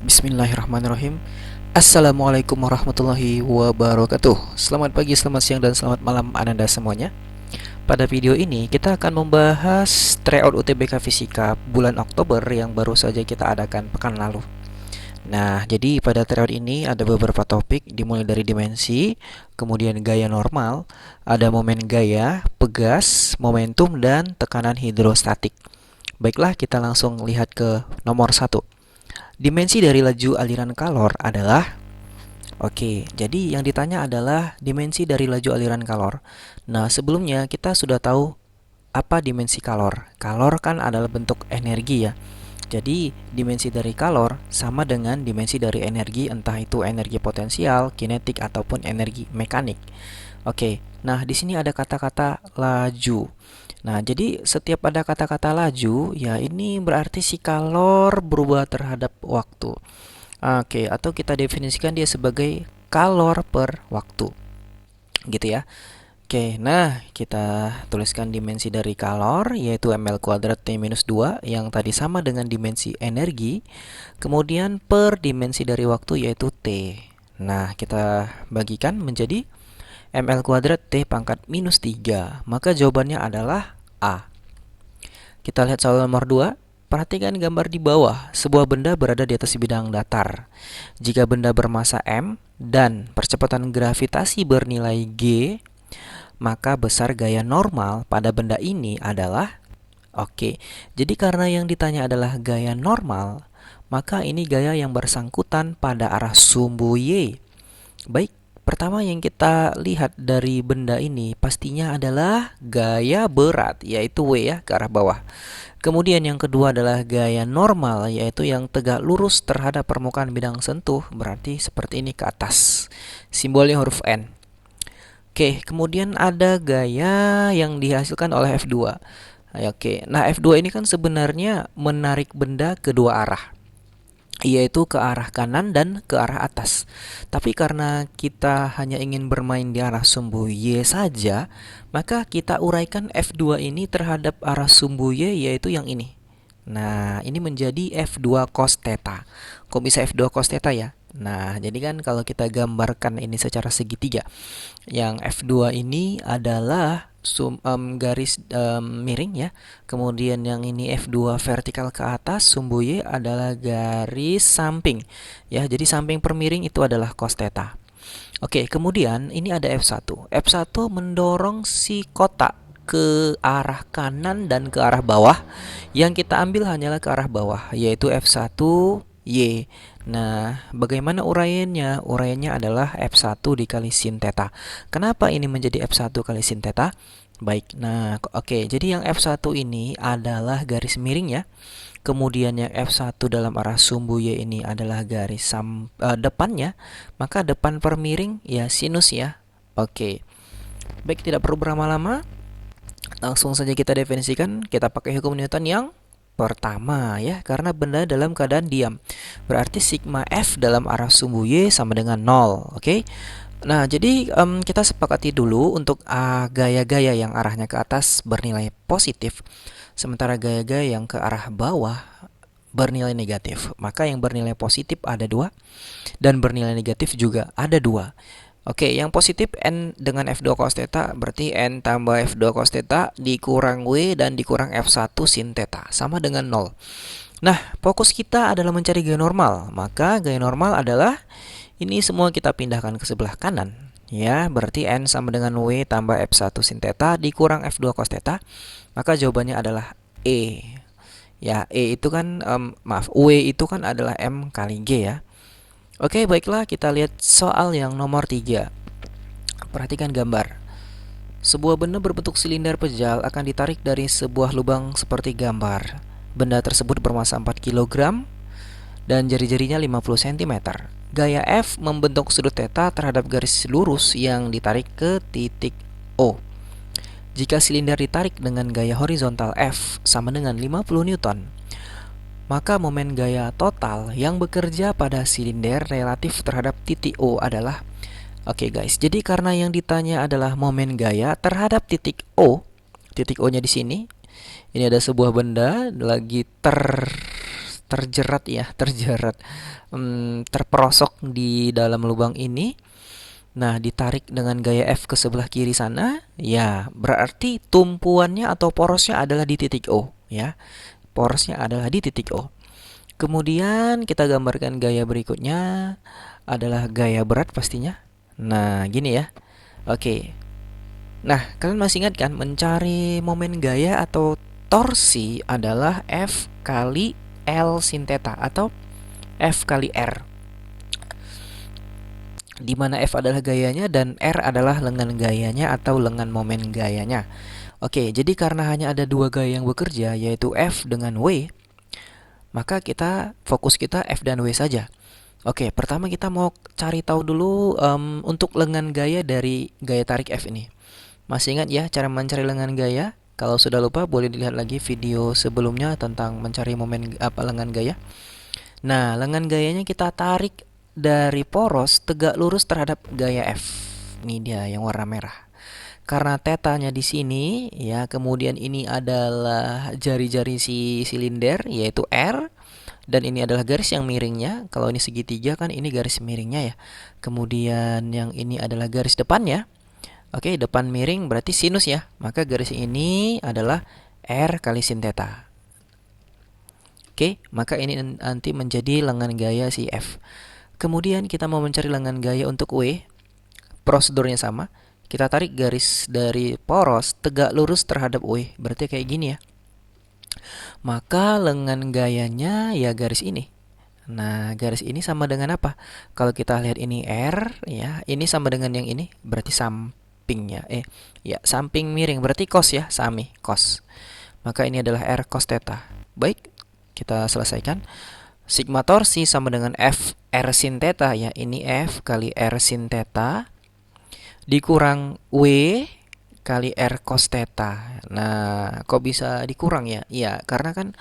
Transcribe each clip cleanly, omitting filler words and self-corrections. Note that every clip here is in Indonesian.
Bismillahirrahmanirrahim. Assalamualaikum warahmatullahi wabarakatuh. Selamat pagi, selamat siang, dan selamat malam Ananda semuanya. Pada video ini kita akan membahas tryout UTBK Fisika bulan Oktober yang baru saja kita adakan pekan lalu. Nah, jadi pada tryout ini ada beberapa topik dimulai dari dimensi, kemudian gaya normal, ada momen gaya, pegas, momentum, dan tekanan hidrostatik. Baiklah, kita langsung lihat ke nomor 1. Dimensi dari laju aliran kalor adalah jadi yang ditanya adalah dimensi dari laju aliran kalor. Nah, sebelumnya kita sudah tahu apa dimensi kalor. Kalor kan adalah bentuk energi ya. Jadi, dimensi dari kalor sama dengan dimensi dari energi, entah itu energi potensial, kinetik, ataupun energi mekanik. Nah di sini ada kata-kata laju. Nah, jadi setiap ada kata-kata laju, ya ini berarti si kalor berubah terhadap waktu. Atau kita definisikan dia sebagai kalor per waktu. Gitu ya. Nah kita tuliskan dimensi dari kalor yaitu ml kuadrat T minus 2 yang tadi sama dengan dimensi energi. Kemudian per dimensi dari waktu yaitu T. Nah, kita bagikan menjadi ml kuadrat T pangkat minus 3. Maka jawabannya adalah A. Kita lihat soal nomor 2. Perhatikan gambar di bawah. Sebuah benda berada di atas bidang datar. Jika benda bermasa M dan percepatan gravitasi bernilai G, maka besar gaya normal pada benda ini adalah jadi karena yang ditanya adalah gaya normal, maka ini gaya yang bersangkutan pada arah sumbu Y. Baik, pertama yang kita lihat dari benda ini pastinya adalah gaya berat, yaitu W ya, ke arah bawah. Kemudian yang kedua adalah gaya normal, yaitu yang tegak lurus terhadap permukaan bidang sentuh, berarti seperti ini ke atas. Simbolnya huruf N. Kemudian ada gaya yang dihasilkan oleh F2. Nah F2 ini kan sebenarnya menarik benda kedua arah, yaitu ke arah kanan dan ke arah atas. Tapi karena kita hanya ingin bermain di arah sumbu Y saja, maka kita uraikan F2 ini terhadap arah sumbu Y, yaitu yang ini. Nah, ini menjadi F2 cos theta. Kok bisa F2 cos theta ya? Nah, jadi kan kalau kita gambarkan ini secara segitiga, yang F2 ini adalah garis miring ya. Kemudian yang ini F2 vertikal ke atas, sumbu Y adalah garis samping. Ya, jadi samping per miring itu adalah cos theta. Kemudian ini ada F1. F1 mendorong si kotak ke arah kanan dan ke arah bawah. Yang kita ambil hanyalah ke arah bawah, yaitu F1Y. Nah, bagaimana uraiannya? Uraiannya adalah F1 dikali sin theta. Kenapa ini menjadi F1 kali sin theta? Baik, nah jadi yang F1 ini adalah garis miring ya. Kemudian yang F1 dalam arah sumbu Y ini adalah garis depannya. Maka depan per miring ya sinus ya. Baik, tidak perlu berlama-lama. Langsung saja kita definisikan. Kita pakai hukum Newton yang pertama ya, karena benda dalam keadaan diam. Berarti sigma F dalam arah sumbu Y sama dengan 0. Nah, jadi kita sepakati dulu untuk gaya-gaya yang arahnya ke atas bernilai positif, sementara gaya-gaya yang ke arah bawah bernilai negatif. Maka yang bernilai positif ada 2 dan bernilai negatif juga ada 2. Yang positif N dengan F2 cos theta berarti N tambah F2 cos theta dikurang W dan dikurang F1 sin theta sama dengan 0. Nah, fokus kita adalah mencari gaya normal. Maka gaya normal adalah ini semua kita pindahkan ke sebelah kanan. Ya, berarti N sama dengan W tambah F1 sin theta dikurang F2 cos theta. Maka jawabannya adalah E. Ya, E itu kan W itu kan adalah M kali G ya. Baiklah, kita lihat soal yang nomor 3. Perhatikan gambar. Sebuah benda berbentuk silinder pejal akan ditarik dari sebuah lubang seperti gambar. Benda tersebut bermassa 4 kg dan jari-jarinya 50 cm. Gaya F membentuk sudut theta terhadap garis lurus yang ditarik ke titik O. Jika silinder ditarik dengan gaya horizontal F sama dengan 50 Newton, maka momen gaya total yang bekerja pada silinder relatif terhadap titik O adalah jadi karena yang ditanya adalah momen gaya terhadap titik O-nya di sini. Ini ada sebuah benda lagi terjerat ya, terperosok di dalam lubang ini. Nah, ditarik dengan gaya F ke sebelah kiri sana, ya berarti tumpuannya atau porosnya adalah di titik O, ya. Porosnya adalah di titik O. Kemudian kita gambarkan gaya berikutnya adalah gaya berat pastinya. Nah, gini ya. Oke. Nah, kalian masih ingat kan mencari momen gaya atau torsi adalah F kali L sin theta atau F kali R, di mana F adalah gayanya dan R adalah lengan gayanya atau lengan momen gayanya. Oke, jadi karena hanya ada dua gaya yang bekerja, yaitu F dengan W, maka fokus kita F dan W saja. Oke, pertama kita mau cari tahu dulu untuk lengan gaya dari gaya tarik F ini. Masih ingat ya cara mencari lengan gaya? Kalau sudah lupa boleh dilihat lagi video sebelumnya tentang mencari lengan gaya. Nah, lengan gayanya kita tarik dari poros tegak lurus terhadap gaya F. Ini dia yang warna merah. Karena tetanya di sini ya, kemudian ini adalah jari-jari si silinder yaitu R, dan ini adalah garis yang miringnya. Kalau ini segitiga kan ini garis miringnya ya. Kemudian yang ini adalah garis depannya. Oke, depan miring berarti sinus ya. Maka garis ini adalah R kali sin theta. Oke, maka ini nanti menjadi lengan gaya si F. Kemudian kita mau mencari lengan gaya untuk W. Prosedurnya sama. Kita tarik garis dari poros tegak lurus terhadap W. Berarti kayak gini ya. Maka lengan gayanya ya garis ini. Nah, garis ini sama dengan apa? Kalau kita lihat ini R ya, ini sama dengan yang ini, berarti sampingnya. Ya, samping miring berarti cos ya, sami, cos. Maka ini adalah R cos theta. Baik, kita selesaikan. Sigma torsi sama dengan F R sin theta ya, ini F kali R sin theta dikurang W kali R cos theta. Nah, kok bisa dikurang ya? Iya, karena kan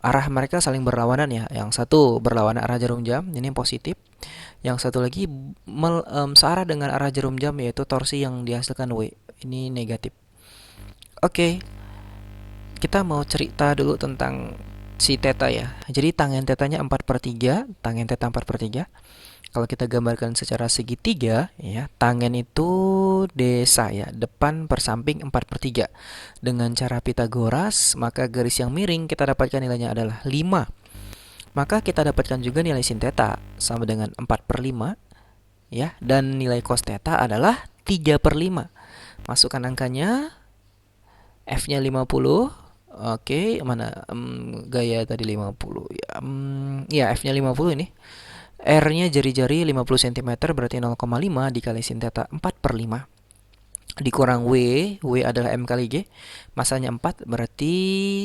arah mereka saling berlawanan ya. Yang satu berlawanan arah jarum jam, ini positif. Yang satu lagi searah dengan arah jarum jam, yaitu torsi yang dihasilkan W. Ini negatif. Oke, kita mau cerita dulu tentang si theta ya. Jadi tangen tetanya 4/3, tangen theta 4/3. Kalau kita gambarkan secara segitiga ya, tangen itu desa ya, depan per samping 4/3. Dengan cara Pitagoras, maka garis yang miring kita dapatkan nilainya adalah 5. Maka kita dapatkan juga nilai sin theta sama dengan 4/5 ya, dan nilai cos theta adalah 3/5. Masukkan angkanya, F-nya 50. Oke, mana gaya tadi 50 ya. Ya, F-nya 50 ini. R-nya jari-jari 50 cm berarti 0,5 dikali sin theta 4/5 dikurang W. W adalah M kali G. Masanya 4 berarti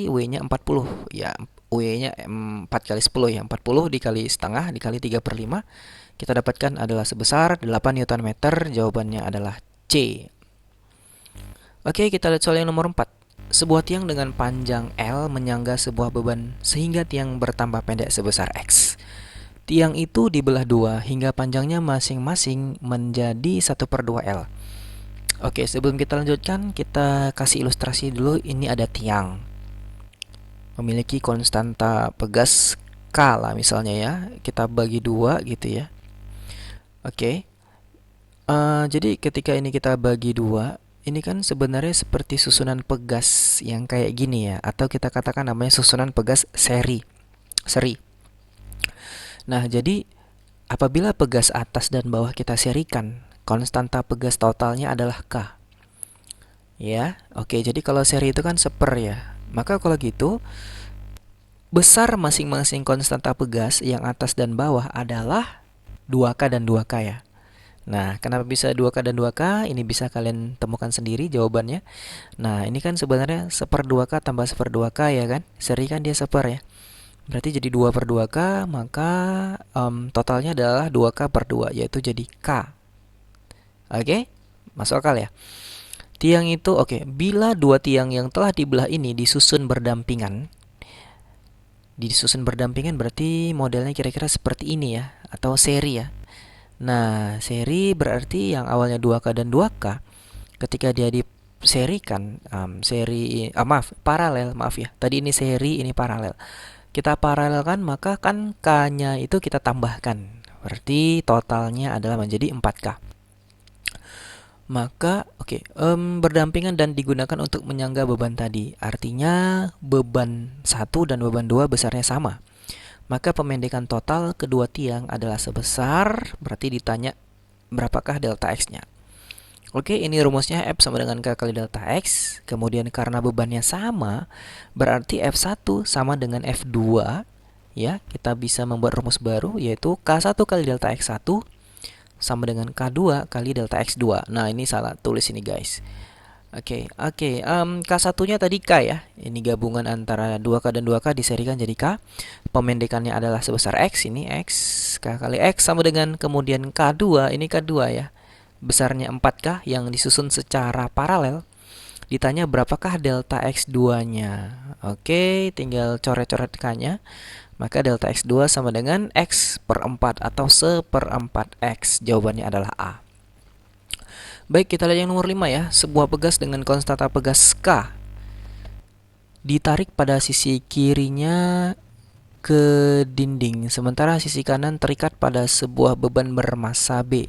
W-nya 40. Ya, W-nya 4 kali 10 ya. 40 dikali setengah dikali 3/5. Kita dapatkan adalah sebesar 8 Nm. Jawabannya adalah C. Oke, kita lihat soal yang nomor 4. Sebuah tiang dengan panjang L menyangga sebuah beban sehingga tiang bertambah pendek sebesar X. Tiang itu dibelah dua hingga panjangnya masing-masing menjadi 1/2 L. Oke, sebelum kita lanjutkan, kita kasih ilustrasi dulu. Ini ada tiang memiliki konstanta pegas K lah misalnya ya. Kita bagi dua gitu ya. Oke, jadi ketika ini kita bagi dua, ini kan sebenarnya seperti susunan pegas yang kayak gini ya, atau kita katakan namanya susunan pegas seri. Nah, jadi apabila pegas atas dan bawah kita serikan, konstanta pegas totalnya adalah K. Ya, oke, jadi kalau seri itu kan seper ya. Maka kalau gitu, besar masing-masing konstanta pegas yang atas dan bawah adalah 2K dan 2K ya. Nah, kenapa bisa 2K dan 2K? Ini bisa kalian temukan sendiri jawabannya. Nah, ini kan sebenarnya 1/2K tambah 1/2K ya kan? Seri kan dia seper ya. Berarti jadi 2/2K, maka totalnya adalah 2K/2, yaitu jadi K. Oke, masuk akal ya. Tiang itu, oke, bila dua tiang yang telah dibelah ini disusun berdampingan berarti modelnya kira-kira seperti ini ya, atau seri ya. Nah, seri berarti yang awalnya 2K dan 2K, ketika dia diserikan, paralel, maaf ya. Tadi ini seri, ini paralel. kita paralelkan, maka kan K-nya itu kita tambahkan. Berarti totalnya adalah menjadi 4K. Maka berdampingan dan digunakan untuk menyangga beban tadi. Artinya beban 1 dan beban 2 besarnya sama. Maka pemendekan total kedua tiang adalah sebesar, berarti ditanya berapakah delta X-nya. Oke, ini rumusnya F sama dengan K kali delta X. Kemudian karena bebannya sama, berarti F1 sama dengan F2. Ya, kita bisa membuat rumus baru, yaitu K1 kali delta X1 sama dengan K2 kali delta X2. Nah, ini salah tulis ini guys. Oke. K1-nya tadi K ya. Ini gabungan antara 2K dan 2K diserikan jadi K. Pemendekannya adalah sebesar X, ini X. K kali X sama dengan kemudian K2, ini K2 ya. Besarnya 4K yang disusun secara paralel. Ditanya berapakah delta X2-nya. Oke, tinggal coret-coret K-nya. Maka delta X2 sama dengan X per 4 atau seperempat X. Jawabannya adalah A. Baik, kita lihat yang nomor 5 ya. Sebuah pegas dengan konstanta pegas K ditarik pada sisi kirinya ke dinding, sementara sisi kanan terikat pada sebuah beban bermassa B.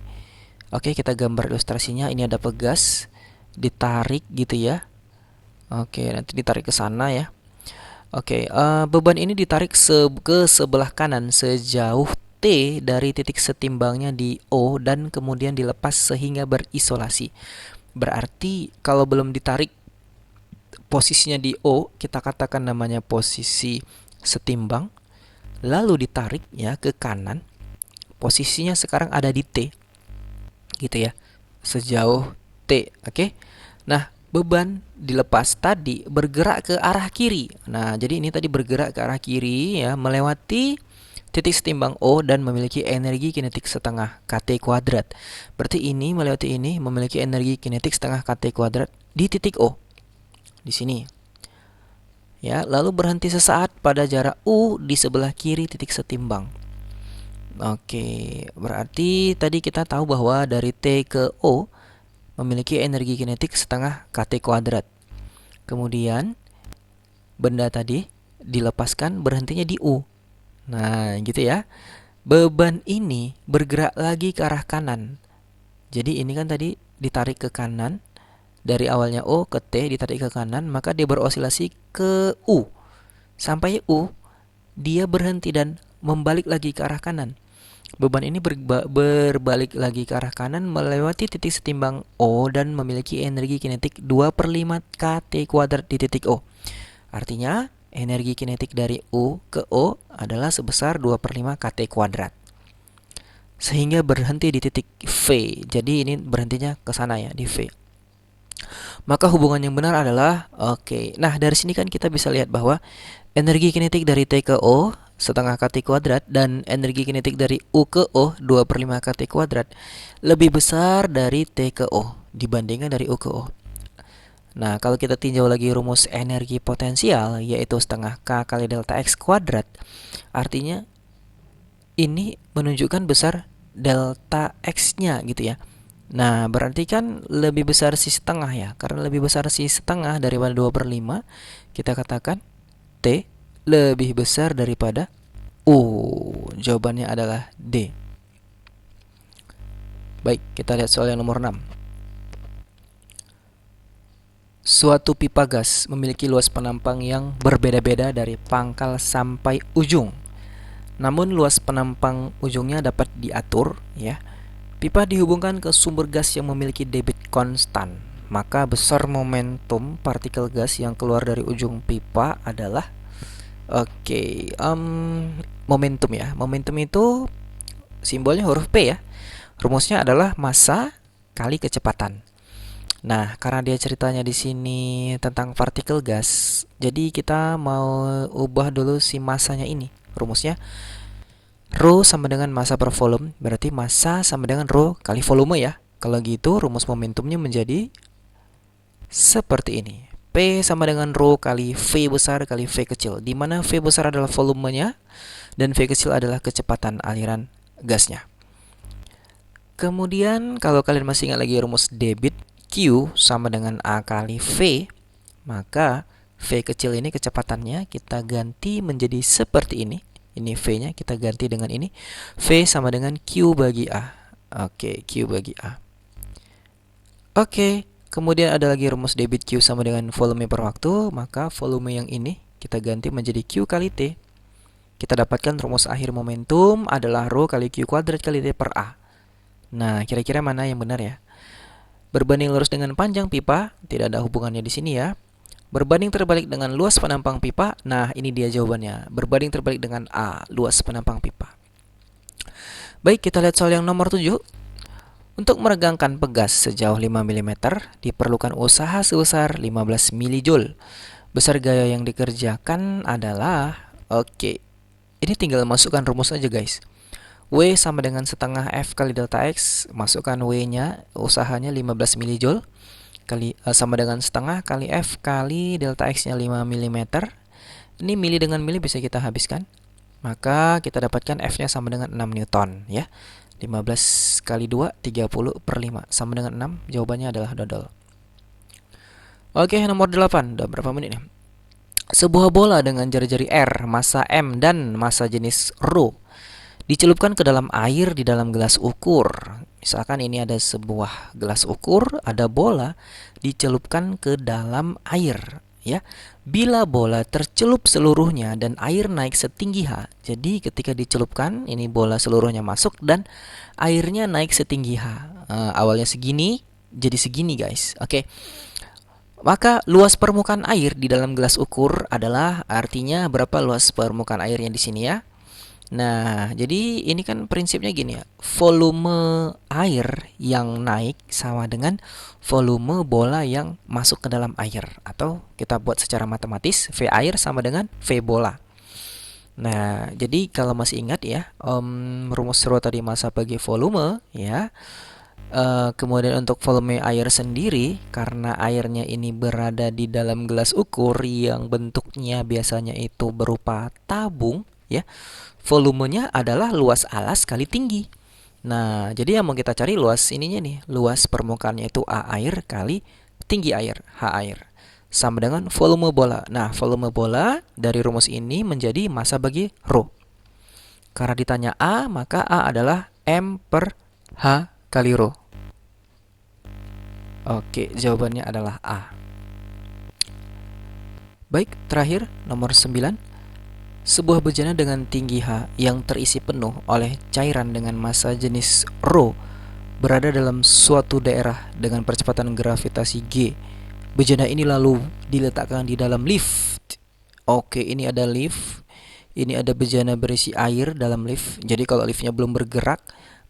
Oke, kita gambar ilustrasinya. Ini ada pegas ditarik gitu ya. Oke, nanti ditarik ke sana ya. Oke, beban ini ditarik ke sebelah kanan sejauh T dari titik setimbangnya di O dan kemudian dilepas sehingga berisolasi. Berarti kalau belum ditarik posisinya di O, kita katakan namanya posisi setimbang. Lalu ditarik ya ke kanan. Posisinya sekarang ada di T. Gitu ya. Sejauh T, oke? Nah, beban dilepas tadi bergerak ke arah kiri. Nah, jadi ini tadi bergerak ke arah kiri ya, melewati titik setimbang O dan memiliki energi kinetik setengah kT kuadrat. Berarti ini melewati ini memiliki energi kinetik setengah kT kuadrat di titik O. Di sini. Ya, lalu berhenti sesaat pada jarak U di sebelah kiri titik setimbang. Oke, berarti tadi kita tahu bahwa dari T ke O memiliki energi kinetik setengah kT kuadrat. Kemudian benda tadi dilepaskan, berhentinya di U. Nah, gitu ya. Beban ini bergerak lagi ke arah kanan. Jadi ini kan tadi ditarik ke kanan. Dari awalnya O ke T ditarik ke kanan, maka dia berosilasi ke U. Sampai U, dia berhenti dan membalik lagi ke arah kanan. Beban ini berbalik lagi ke arah kanan melewati titik setimbang O dan memiliki energi kinetik 2/5 kT kuadrat di titik O. Artinya, energi kinetik dari U ke O adalah sebesar 2/5 kT kuadrat. Sehingga berhenti di titik V. Jadi ini berhentinya ke sana ya, di V. Maka hubungan yang benar adalah Nah, dari sini kan kita bisa lihat bahwa energi kinetik dari T ke O setengah kT kuadrat dan energi kinetik dari U ke O 2/5 kT kuadrat lebih besar dari T ke O dibandingkan dari U ke O. Nah, kalau kita tinjau lagi rumus energi potensial, yaitu setengah K kali delta X kuadrat, artinya ini menunjukkan besar delta X-nya gitu ya. Nah, berarti kan lebih besar si setengah ya. Karena lebih besar si setengah daripada 2/5, kita katakan T lebih besar daripada U. Jawabannya adalah D. Baik, kita lihat soal yang nomor 6. Suatu pipa gas memiliki luas penampang yang berbeda-beda dari pangkal sampai ujung. Namun luas penampang ujungnya dapat diatur ya. Pipa dihubungkan ke sumber gas yang memiliki debit konstan. Maka besar momentum partikel gas yang keluar dari ujung pipa adalah momentum ya. Momentum itu simbolnya huruf P ya. Rumusnya adalah massa kali kecepatan. Nah, karena dia ceritanya di sini tentang partikel gas, jadi kita mau ubah dulu si massanya ini. Rumusnya Rho sama dengan massa per volume, berarti massa sama dengan Rho kali volume ya. Kalau gitu rumus momentumnya menjadi seperti ini. P sama dengan Rho kali V besar kali V kecil, di mana V besar adalah volumenya dan V kecil adalah kecepatan aliran gasnya. Kemudian kalau kalian masih ingat lagi rumus debit, Q sama dengan A kali V, maka V kecil ini kecepatannya kita ganti menjadi seperti ini. Ini V-nya kita ganti dengan ini. V sama dengan Q bagi A. Oke, Q bagi A. Oke, kemudian ada lagi rumus debit Q sama dengan volume per waktu. Maka volume yang ini kita ganti menjadi Q kali T. Kita dapatkan rumus akhir momentum adalah rho kali Q kuadrat kali T per A. Nah, kira-kira mana yang benar ya? Berbanding lurus dengan panjang pipa, tidak ada hubungannya di sini ya. Berbanding terbalik dengan luas penampang pipa, nah ini dia jawabannya. Berbanding terbalik dengan A, luas penampang pipa. Baik, kita lihat soal yang nomor 7. Untuk meregangkan pegas sejauh 5 mm, diperlukan usaha sebesar 15 mJ. Besar gaya yang dikerjakan adalah, oke, ini tinggal masukkan rumus aja guys. W sama dengan setengah F kali delta X, masukkan W-nya, usahanya 15 mJ, kali sama dengan setengah kali F kali delta X-nya 5 mm. Ini mili dengan mili bisa kita habiskan. Maka kita dapatkan F-nya sama dengan 6 Newton ya. 15 kali 2, 30 per 5 sama dengan 6, jawabannya adalah dodol. Oke, nomor 8, udah berapa menit nih? Sebuah bola dengan jari-jari R, massa M, dan massa jenis rho dicelupkan ke dalam air di dalam gelas ukur. Misalkan ini ada sebuah gelas ukur, ada bola dicelupkan ke dalam air ya. Bila bola tercelup seluruhnya dan air naik setinggi H. Jadi ketika dicelupkan, ini bola seluruhnya masuk dan airnya naik setinggi H. Awalnya segini, jadi segini guys. Oke. Maka luas permukaan air di dalam gelas ukur adalah, artinya berapa luas permukaan airnya di sini ya. Nah, jadi ini kan prinsipnya gini ya. Volume air yang naik sama dengan volume bola yang masuk ke dalam air. Atau kita buat secara matematis, V air sama dengan V bola. Nah, jadi kalau masih ingat ya, rumus rho tadi massa bagi volume ya. Kemudian untuk volume air sendiri, karena airnya ini berada di dalam gelas ukur yang bentuknya biasanya itu berupa tabung ya. Volumenya adalah luas alas kali tinggi. Nah, jadi yang mau kita cari luas ininya nih, luas permukaannya itu A air kali tinggi air, H air, sama dengan volume bola. Nah, volume bola dari rumus ini menjadi massa bagi rho. Karena ditanya A, maka A adalah M per H kali rho. Oke, jawabannya adalah A. Baik, terakhir nomor 9. Sebuah bejana dengan tinggi H yang terisi penuh oleh cairan dengan massa jenis rho berada dalam suatu daerah dengan percepatan gravitasi G. Bejana ini lalu diletakkan di dalam lift. Oke, ini ada lift. Ini ada bejana berisi air dalam lift. Jadi kalau liftnya belum bergerak,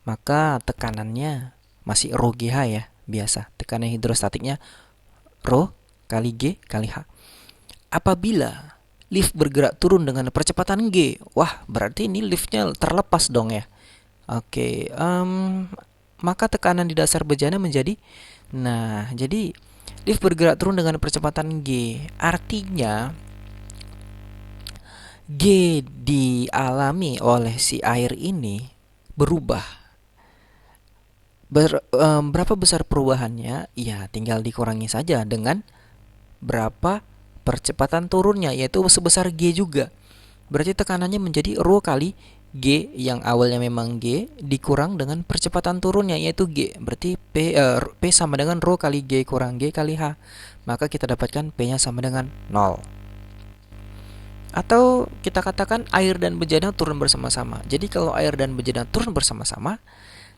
maka tekanannya masih rho GH ya, biasa. Tekanan hidrostatiknya rho kali G kali H. Apabila lift bergerak turun dengan percepatan G, wah berarti ini liftnya terlepas dong ya. Oke, maka tekanan di dasar bejana menjadi, nah jadi lift bergerak turun dengan percepatan G, artinya G dialami oleh si air ini berubah. Berapa besar perubahannya? Ya tinggal dikurangi saja dengan berapa percepatan turunnya, yaitu sebesar G juga. Berarti tekanannya menjadi rho kali G yang awalnya memang G dikurang dengan percepatan turunnya yaitu G. Berarti P sama dengan rho kali G kurang G kali H. Maka kita dapatkan P-nya sama dengan 0. Atau kita katakan air dan bejana turun bersama-sama. Jadi kalau air dan bejana turun bersama-sama,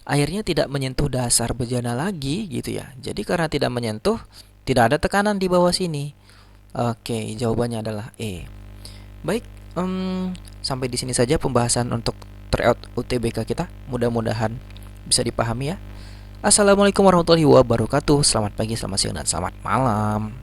airnya tidak menyentuh dasar bejana lagi gitu ya. Jadi karena tidak menyentuh, tidak ada tekanan di bawah sini. Oke, jawabannya adalah E. Baik, sampai di sini saja pembahasan untuk tryout UTBK kita. Mudah-mudahan bisa dipahami ya. Assalamualaikum warahmatullahi wabarakatuh. Selamat pagi, selamat siang, dan selamat malam.